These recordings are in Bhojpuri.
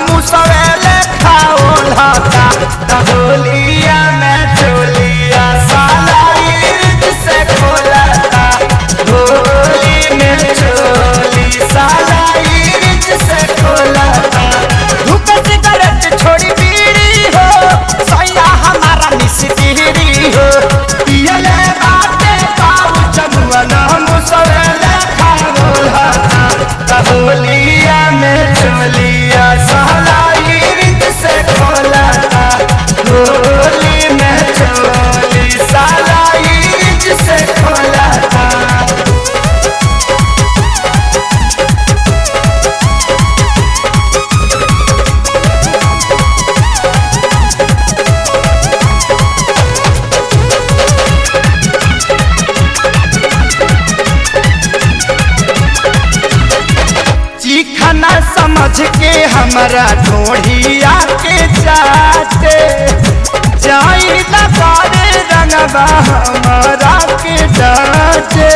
मुसवेले खाओ होलिया में चोलिया साला इर्द से खोलता होली में चोली साला इर्द से खोलता धूप सिगरेट छोड़ी बीड़ी हो सैया हमारा मिस्त्री हो पियले बाटे पाऊ चमुना मुसवेले खाओ होलिया में चोलिया साला इर्द से खोलता होली में चोली साला इर्द से खोलता। चिखना समझ के हमारा ढोढ़िया के जाते जाई लगारे रंगबा हमारा के डांटे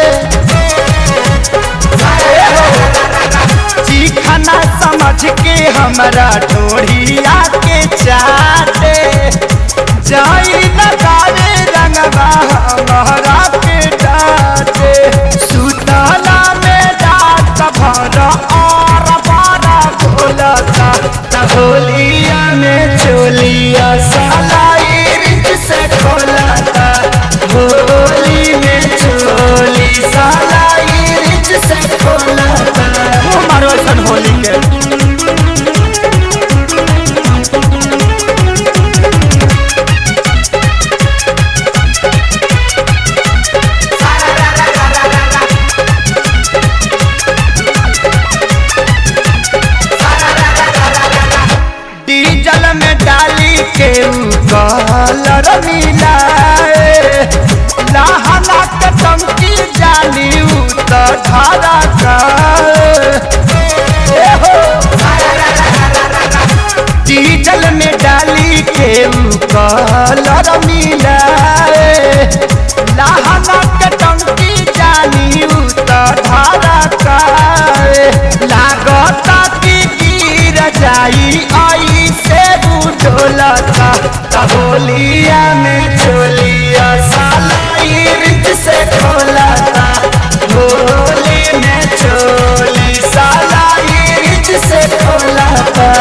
चिखना समझ के हमारा ढोढ़िया के जाते जाई लगारे रंगबा हमारा के डांटे सुतला में रात भर होलिया में चोलिया साला इर्द से खोलता होली में चोली साला इर्द से खोलता हमारो सन होली के डीजल में डाली के कलर मिलाए लहना के टंकी जाली तो धारा डीजल में डाली के कलर मिलाए लहना के टंकी जाली तो धारा लागता कि गिर जाई आई से बुझोलता होलिया में चोलिया साला इर्द से खोलता होली में चोली साला इर्द से खोलता।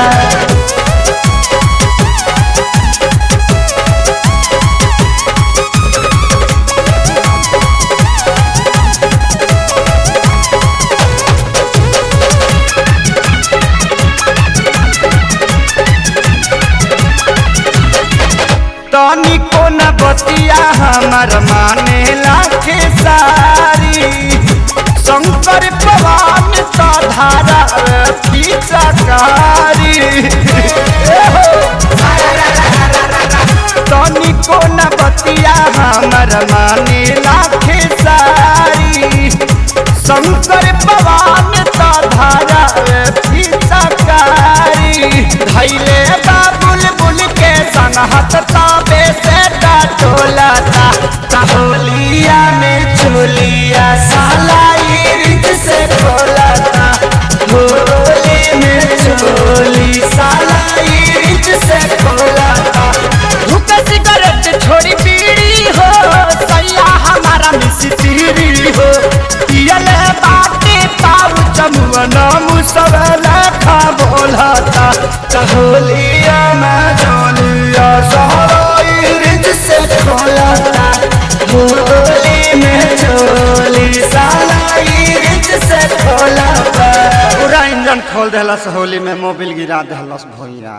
तनी को न बतिया हमार माने लाखे सारी शंकर पवन तो धारा पिचकारी तनी को न बतिया हमार माने लाखे सारी शंकर पवन तो धारा पिचकारी धैले बाबुल बुल के संग हाथ ताबे से टोलता होलिया में चोलिया साला इर्द से खोलता होली में चोली साला इर्द से खोलता धूप सिगरेट छोड़ी बीड़ी हो सैया हमारा मिस्त्री हो पियले बाटे पाऊ चमुना मुसवेले खा बोलता होलिया में चोलिया साला इर्द से खोलता होली में चोली साला इर्द से खोलता पूरा इंजन खोल देहलस होली में मोबिल गिरा देहलस भैया।